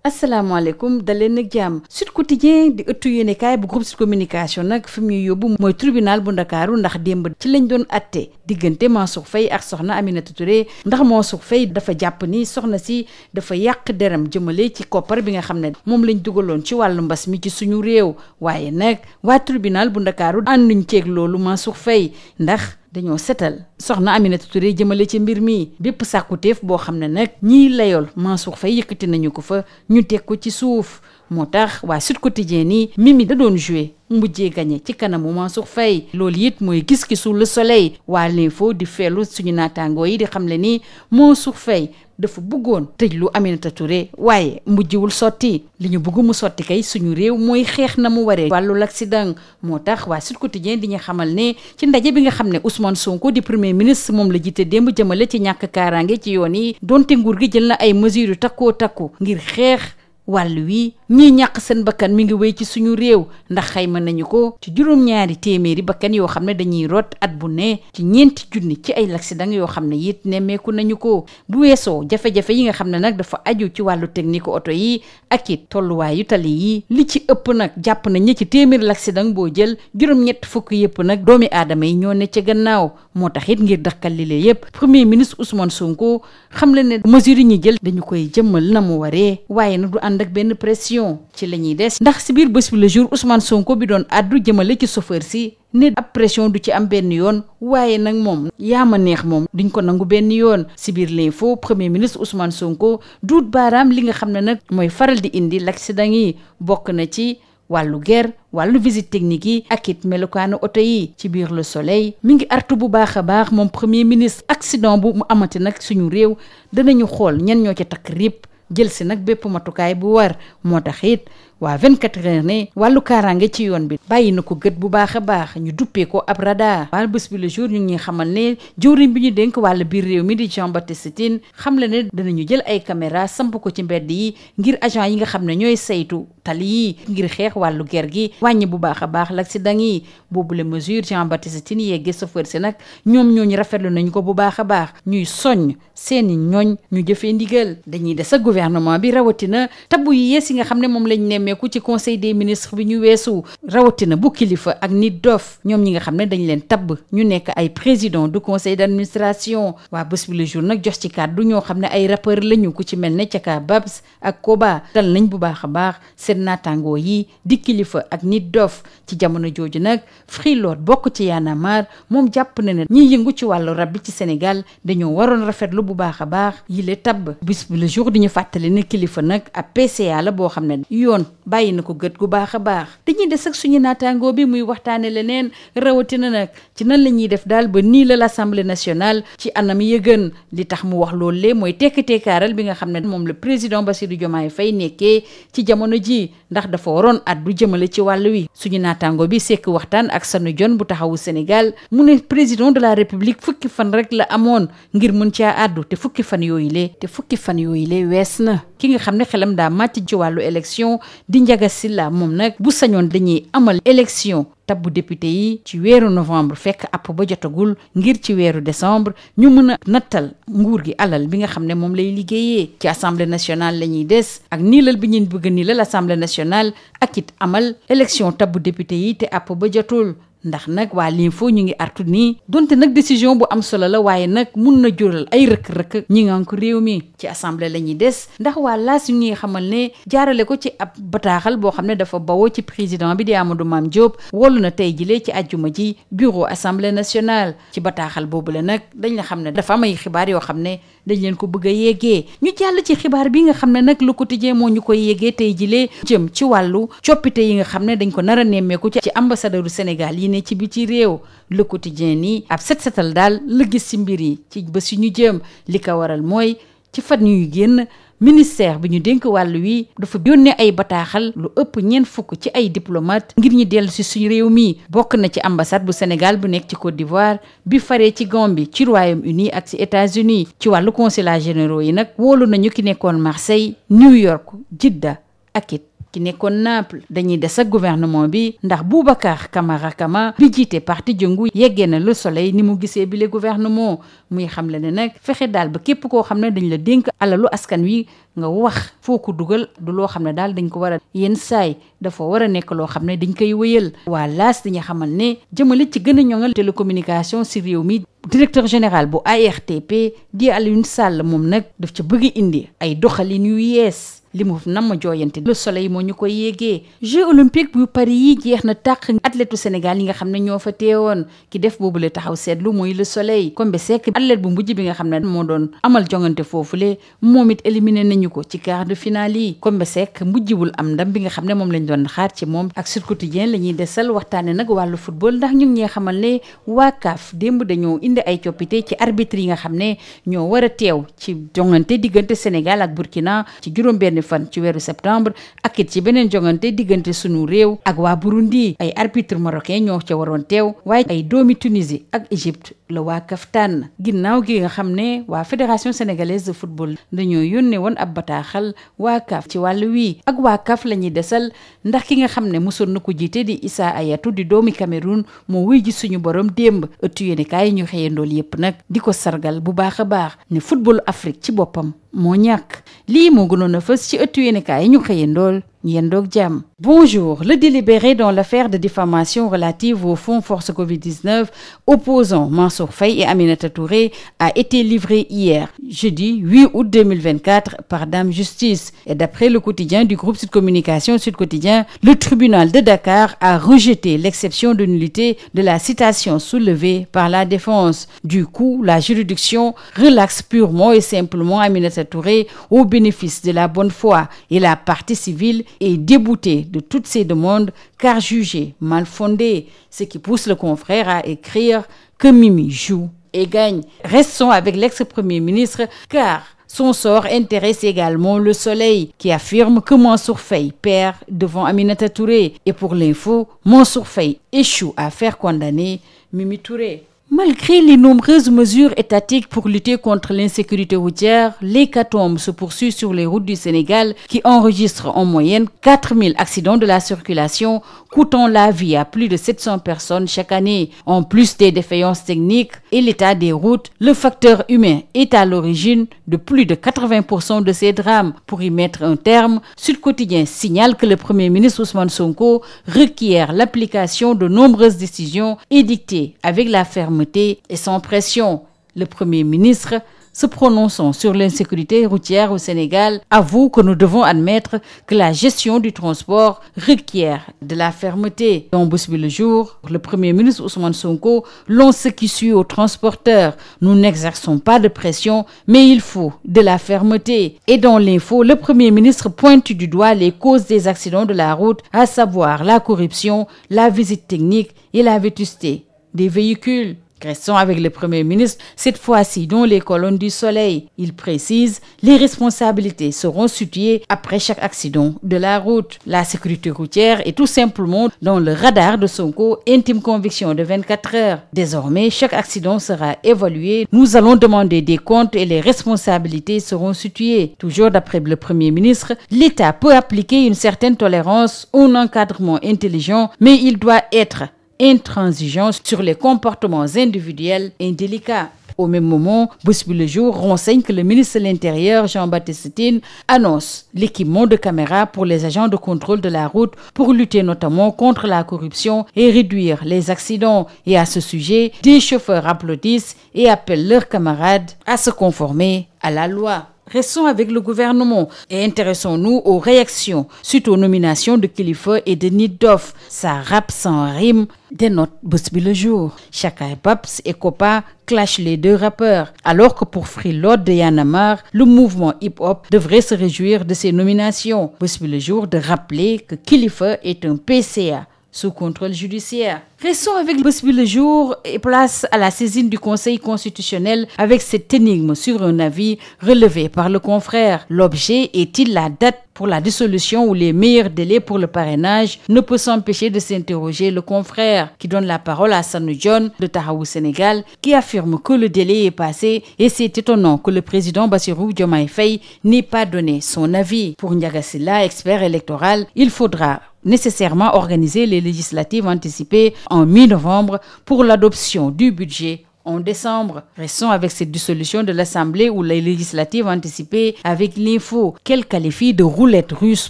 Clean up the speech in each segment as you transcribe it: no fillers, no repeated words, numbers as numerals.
asalaamaaleykum daleen nag jàmm Sud Quotidien di ëttu yéenekaay bu groupe Sud Communication nag fi mu yóbbu mooy tribunal bu Ndakaaru ndax démb ci lañ doon atte diggante Mansour Faye ak soxna Aminata Touré ndax Mansour Faye dafa jàpp ni soxna si dafa yàq deram jëmale ci koppar bi nga xam ne moom lañ dugaloon ci wàllu mbas mi ci suñu réew waaye nag waa tribunal bu Ndakaaru ànduñ ceeg loolu Mansour Faye ndax dañoo setal soxna Aminata Touré jëmale ci mbir mi bépp sàkkuteef boo xam ne nag ñiy layool Mansour Faye yëkkati nañu ko fa ñu teg ko ci suuf moo tax waa Sud Quotidien ni Mimi da doon joué mujjee gagné ci kanamu Mansour Faye loolu it mooy gis-gisu Le Soleil waa L'Info di feelu suñu naataangoo yi di xam le ni Mansour Faye dafa bëggoon tëjlu Aminata Touré waaye mujjiwul sotti li ñu bëgg mu sotti kay suñu réew mooy xeex na mu waree wàllu l'accident moo tax waa Sud Quotidien di ñu xamal ne ci ndaje bi nga xam ne Ousmane Sonko di premier ministre moom la jiite démb jëmale ci ñàkk kaaraange ci yoon yi donte nguur gi jël na ay mesures yu takkoo takku ngir xeex wàll wi ñii ñàkk seen bakkan mi ngi wéy ci suñu réew ndax xayma nañu ko ci juróom-ñaari téeméeri bakkan yoo xam ne dañuy rot at bu ne ci ñeenti junni ci ay l'accident yoo xam ne it nemmeeku nañu ko bu weesoo jafe-jafe yi nga xam ne nag dafa aju ci wàllu technique oto yi ak it tolluwaayu tali yi li ci ëpp nag jàpp nañ ne ci téeméeri l'accident boo jël juróom-ñett fukk yëpp nag doomi aadama yi ñoo ne ca gannaaw moo tax it ngir dakkal li lee yëpp premier ministre Ousmane Sonko xam le ne mesures yi ñu jël dañu koy jëmmal na mu waree waaye nag du ànd ak benn pression ci la ñuy des ndax si biir bés bi le jour Ousmane Sonko bi doon àddu jëmale ci chauffeur si ne ab pression du ci am benn yoon waaye nag moom yaa ma neex moom duñ ko nangu benn yoon si biir L'Info premier ministre Ousmane Sonko duut baaraam li nga xam ne nag mooy faral di indi l'accident yi bokk na ci wàllu guerre wàllu visite technique yi ak it melokaanu oto yi ci biir Le Soleil mi ngi artu bu baax a baax moom premier ministre accident bu mu amati nag suñu réew danañu xool ñan ñoo ca takk rip jël si nag bépp matukaay bu war moo tax it waa 24 heures ne wàllu kaaraange ci yoon bi bàyyi na ko gët bu baax a baax ñu duppee ko ab radar wàllu bés bi le jour ñu ngi xamal ne jëwriñ bi ñu dénk wàllu biir réew mi di Jean-Baptiste Tine xam le ne danañu jël ay caméra samp ko ci mbedd yi ngir agent yi nga xam ne ñooy saytu tali yi ngir xeex wàllu ger gi wàññi bu baax a baax l'accident yi boobule mesure Jean-Baptiste Tine yeggee chauffeur si nag ñoom ñooñu rafetlu nañu ko bu baax a baax ñuy soññ seeni ñooñ ñu jëfee ndigal dañuy des ak gouvernement bi rawatina tabbu yi yees yi nga xam ne moom lañ nemmeeku ci conseil des ministres bi ñu weesu rawatina bu kilifa ak nit dof ñoom ñi nga xam ne dañ leen tabb ñu nekk ay président du conseil d'administration waa bés bi le jour nag jox ci kàddu ñoo xam ne ay rappeur lañu ku ci mel ne Caka Babs ak Koba dal nañ bu baax a baax seen naataangoo yi di kilifa ak nit dof ci jamono jooju nag Freelord bokk ci Y'en a marre moom jàpp na ne ñiy yëngu ci wàllu rab bi ci Sénégal dañoo waroon rafetlu bu baax a baax yile tabb bés bi le jour di ñu fàttali ne kilifa nag ab PCA la boo xam ne yoon bàyyi na ko gët gu baax a baax dañuy des ak suñu naataangoo bi muy waxtaane leneen rawatina nag ci nan la ñuy def daal ba nii la l'Assemblée nationale ci anam yëgën li tax mu wax loolu le mooy tekk-tekkaaral bi nga xam ne moom le président Bassirou Diomaye Faye nekkee ci jamono ji ndax dafa waroon addu jëmale ci wàll wi suñu naataangoo bi sekk waxtaan ak Sanu Jon bu taxawu Sénégal mu ne président de la République fukki fan rek la amoon ngir mën caa addu te fukki fan yooyu le wees na ki nga xam ne xelam daa màcc ci wàllu élection di Ndiaga Sylla moom nag bu sañoon dañuy amal élection tabbu député yi ci weeru novembre fekk app ba jotagul ngir ci weeru décembre ñu mën a nattal nguur gi alal bi nga xam ne moom lay liggéeyee ci assemblée nationale la ñuy des ak niilal bi ñun bëgg niilal assemblée nationale ak it amal élection tabbu député yi te app ba jotul ndax nag waa L'Info ñu ngi artu nii donte nag décision bu am solo la waaye nag mun na jural ay rëkk-rëkk ñi ngaan ko réew mi ci assemblée la ñuy des ndax waa laas ñu ngi xamal ne jaarale ko ci ab bataaxal boo xam ne dafa bawoo ci président bi di Amadou Mame Diop wolu na tey jilee ci àjjuma ji bureau assemblée nationale ci bataaxal boobu la nag dañ la xam ne dafa am ay xibaar yoo xam ne dañ leen ko bëgg a yeggee ñu jàll ci xibaar bi nga xam ne nag Le Quotidien moo ñu koy yeggee tey jilee jëm ci wàllu coppite yi nga xam ne dañ ko nar a nemmeeku ci ambassadeur du Sénégal yi ne ci biti réew Le Quotidien nii ab set-setal daal la gis ci mbir yi ci bés yu ñu jëm li ko waral mooy ci fan ñuy génn ministère bi ñu dénk wàllu wi dafa yónnee ay bataaxal lu ëpp 40 ci ay diplomate ngir ñu dellu si suñu réew mi bokk na ci ambassade bu Sénégal bu nekk ci Côte d'Ivoire bi faree ci Gambie ci Royaume-Uni ak ci États-Unis ci wàllu consulat généraux yi nag wóolu nañu ki nekkoon Marseille New York Jidda ak it ki nekkoon Naples. dañuy des ak gouvernement bi ndax Boubacar Camara Kama bi jiite parti jëngu yeggee na Le Soleil ni mu gisee bile gouvernement muy xamle ne nag fexe daal ba képp koo xam ne dañ la dénk alalu askan wi nga wax foo ko dugal du loo xam ne daal dañ ko war a yenn saay dafa war a nekk loo xam ne dañ koy wëyal. waa laas dañu xamal ne jëmale ci gën a ñoŋal télécommunication si réew mi directeur général bu ARTP di Alioune Sall moom nag daf ca bëgg indi ay doxalin yu yees. li mu nam jooyante Le Soleil moo ñu koy yéegee Jeux olympiques bu Paris yi jeex na tàq athlète Sénégal yi nga xam ne ñoo fa teewoon ki def boobule taxaw seetlu mooy Le Soleil. Combé Seck athlète bu mujj bi nga xam ne moo doon amal jongante foofule moom it éliminé nañu ko ci quart de finale yi. Combé Seck mujjiwul am ndam bi nga xam ne moom lañ doon xaar ci moom. ak Sud Quotidien la ñuy desal waxtaane nag wàllu football ndax ñu ngi ñee xamal ne waa CAF démb dañoo indi ay coppite ci arbitre yi nga xam ne ñoo war a teew ci jongante diggante Sénégal ak Burkina ci juróom-benn fan ci weeru septembre ak it ci beneen jongante diggante sunu réew ak waa Burundi. ay arbitre marocain ñoo ca waroon teew waaye ay doomi Tunisie ak Égypte la waa CAF tànn ginnaaw gi nga xam ne waa fédération sénégalaise de football dañoo yónnee woon ab bataaxal waa CAF ci wàllu wii. ak waa CAF la ñuy desal ndax ki nga xam ne mosoon na ko jiite di Issa Hayatou di doomi Cameroun moo wuy ji suñu borom démb. ëttu yéenekaay yi ñu xëyandool yépp nag di ko sargal bu baax a baax ne football Afrique ci boppam moo ñàkk. lii moo gënoon a fës ci ëttu yéenekaay yi ñu xëyandool yendoog jàmm. Bonjour. Le délibéré dans l'affaire de diffamation relative au fonds Force Covid-19 opposant Mansour Faye et Aminata Touré a été livré hier, jeudi 8 août 2024, par Dame Justice. Et d'après le quotidien du groupe Sud Communication Sud Quotidien, le tribunal de Dakar a rejeté l'exception de nullité de la citation soulevée par la défense. Du coup, la juridiction relaxe purement et simplement Aminata Touré au bénéfice de la bonne foi et la partie civile est débouté de toutes ces demandes car jugé mal fondé, ce qui pousse le confrère à écrire que Mimi joue et gagne. Restons avec l'ex-premier ministre car son sort intéresse également Le Soleil qui affirme que Mansour Faye perd devant Aminata Touré et pour l'info, Mansour Faye échoue à faire condamner Mimi Touré. Malgré les nombreuses mesures étatiques pour lutter contre l'insécurité routière, l'hécatombe se poursuit sur les routes du Sénégal qui enregistrent en moyenne 4000 accidents de la circulation, coûtant la vie à plus de 700 personnes chaque année. En plus des défaillances techniques et l'état des routes, le facteur humain est à l'origine de plus de 80% de ces drames. Pour y mettre un terme, Sud Quotidien signale que le Premier ministre Ousmane Sonko requiert l'application de nombreuses décisions édictées avec la fermeté et sans pression. Le Premier ministre, se prononçant sur l'insécurité routière au Sénégal, avoue que nous devons admettre que la gestion du transport requiert de la fermeté. Dans Bës Bi Le Jour, le Premier ministre Ousmane Sonko lance ce qui suit aux transporteurs. Nous n'exerçons pas de pression, mais il faut de la fermeté. Et dans l'info, le Premier ministre pointe du doigt les causes des accidents de la route, à savoir la corruption, la visite technique et la vétusté des véhicules. Restons avec le Premier ministre, cette fois-ci dans les colonnes du Soleil. Il précise, les responsabilités seront situées après chaque accident de la route. La sécurité routière est tout simplement dans le radar de Sonko, intime conviction de 24 heures. Désormais, chaque accident sera évalué. Nous allons demander des comptes et les responsabilités seront situées. Toujours d'après le Premier ministre, l'État peut appliquer une certaine tolérance, un encadrement intelligent, mais il doit être intransigeant sur les comportements individuels indélicats. Au même moment, Bës Bi Le Jour renseigne que le ministre de l'Intérieur, Jean-Baptiste Tine, annonce l'équipement de caméras pour les agents de contrôle de la route pour lutter notamment contre la corruption et réduire les accidents. Et à ce sujet, des chauffeurs applaudissent et appellent leurs camarades à se conformer à la loi. Restons avec le gouvernement et intéressons-nous aux réactions suite aux nominations de Kilifeu et de Nit Doff. Ça rappe sans rime, dénote Bës Bi Le Jour. Chaka Babs et Kopa clashent les deux rappeurs, alors que pour Free Lord de Y'en a marre, le mouvement hip-hop devrait se réjouir de ces nominations. Bës Bi Le Jour de rappeler que Kilifeu est un PCA sous contrôle judiciaire. Restons avec le jour et place à la saisine du Conseil constitutionnel avec cette énigme sur un avis relevé par le confrère. L'objet est-il la date pour la dissolution ou les meilleurs délais pour le parrainage? Ne peut s'empêcher de s'interroger le confrère qui donne la parole à Sanu John de Taxawu Sénégal qui affirme que le délai est passé et c'est étonnant que le président Bassirou Diomaye Faye n'ait pas donné son avis. Pour Ndiaga Sylla, expert électoral, il faudra nécessairement organiser les législatives anticipées en mi-novembre pour l'adoption du budget en décembre. Restons avec cette dissolution de l'Assemblée ou les législatives anticipées avec l'info qu'elle qualifie de roulette russe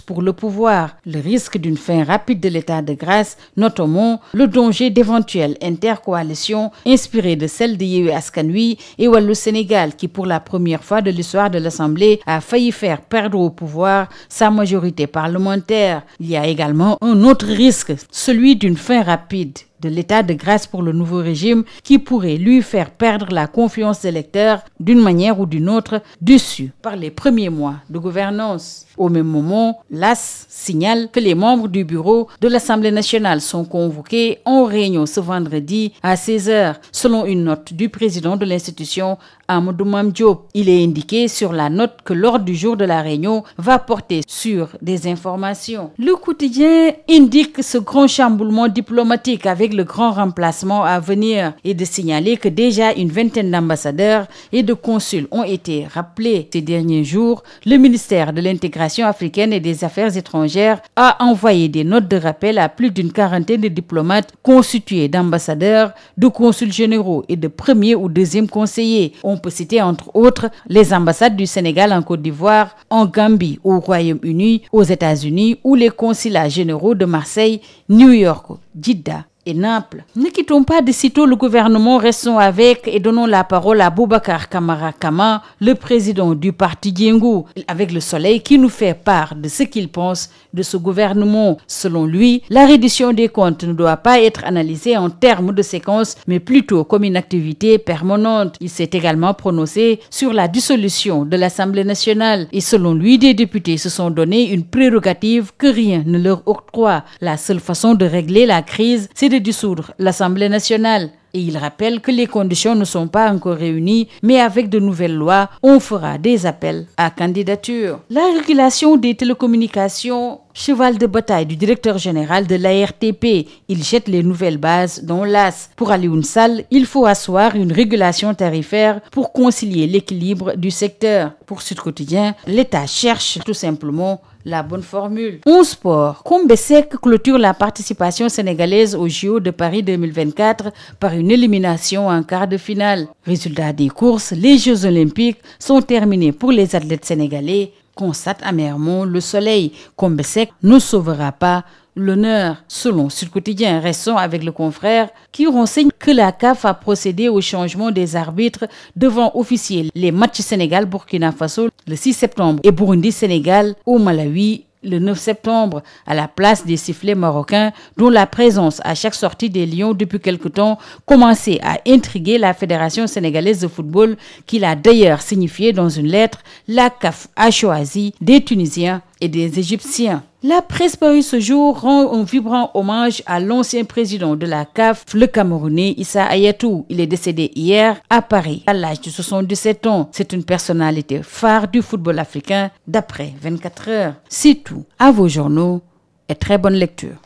pour le pouvoir. Le risque d'une fin rapide de l'état de grâce, notamment le danger d'éventuelles intercoalitions inspirées de celle de Yewwi Askan Wi et Wallu Sénégal qui pour la première fois de l'histoire de l'Assemblée a failli faire perdre au pouvoir sa majorité parlementaire. Il y a également un autre risque, celui d'une fin rapide de l'état de grâce pour le nouveau régime qui pourrait lui faire perdre la confiance des électeurs d'une manière ou d'une autre déçus par les premiers mois de gouvernance. Au même moment, l'AS signale que les membres du bureau de l'Assemblée nationale sont convoqués en réunion ce vendredi à 16h, selon une note du président de l'institution, Amadou Mame Diop. Il est indiqué sur la note que l'ordre du jour de la réunion va porter sur des informations. Le quotidien indique ce grand chamboulement diplomatique avec le grand remplacement à venir et de signaler que déjà une vingtaine d'ambassadeurs et de consuls ont été rappelés ces derniers jours. Le ministère de l'intégration africaine et des affaires étrangères a envoyé des notes de rappel à plus d'une quarantaine de diplomates constitués d'ambassadeurs, de consuls généraux et de premiers ou deuxièmes conseillers. On peut citer entre autres les ambassades du Sénégal en Côte d'Ivoire, en Gambie, au Royaume-Uni, aux États-Unis ou les consulats généraux de Marseille, New York, Jeddah et Naples. Ne quittons pas de sitôt le gouvernement, restons avec et donnons la parole à Boubacar Camara Kama, le président du parti Diengu, avec le Soleil qui nous fait part de ce qu'il pense de ce gouvernement. Selon lui, la reddition des comptes ne doit pas être analysée en termes de séquence, mais plutôt comme une activité permanente. Il s'est également prononcé sur la dissolution de l'Assemblée nationale et selon lui, des députés se sont donné une prérogative que rien ne leur octroie. La seule façon de régler la crise, c'est de dissoudre l'Assemblée nationale. Et il rappelle que les conditions ne sont pas encore réunies, mais avec de nouvelles lois, on fera des appels à candidature. La régulation des télécommunications, cheval de bataille du directeur général de l'ARTP, il jette les nouvelles bases dans l'AS. Pour Alioune Sall, il faut asseoir une régulation tarifaire pour concilier l'équilibre du secteur. Pour Sud Quotidien, l'État cherche tout simplement la bonne formule. En sport, Combesec clôture la participation sénégalaise aux JO de Paris 2024 par une élimination en quart de finale. Résultat des courses, les Jeux olympiques sont terminés pour les athlètes sénégalais, constate amèrement le Soleil. Combesec ne sauvera pas l'honneur. Selon Sud Quotidien, restons avec le confrère qui renseigne que la CAF a procédé au changement des arbitres devant officier les matchs Sénégal-Burkina Faso le 6 septembre et Burundi-Sénégal au Malawi le 9 septembre, à la place des sifflets marocains dont la présence à chaque sortie des Lions depuis quelque temps commençait à intriguer la Fédération sénégalaise de football qui l'a d'ailleurs signifié dans une lettre. La CAF a choisi des Tunisiens et des Égyptiens. La presse parue ce jour rend un vibrant hommage à l'ancien président de la CAF, le Camerounais Issa Hayatou. Il est décédé hier à Paris à l'âge de 77 ans. C'est une personnalité phare du football africain d'après 24 heures. C'est tout. À vos journaux et très bonne lecture.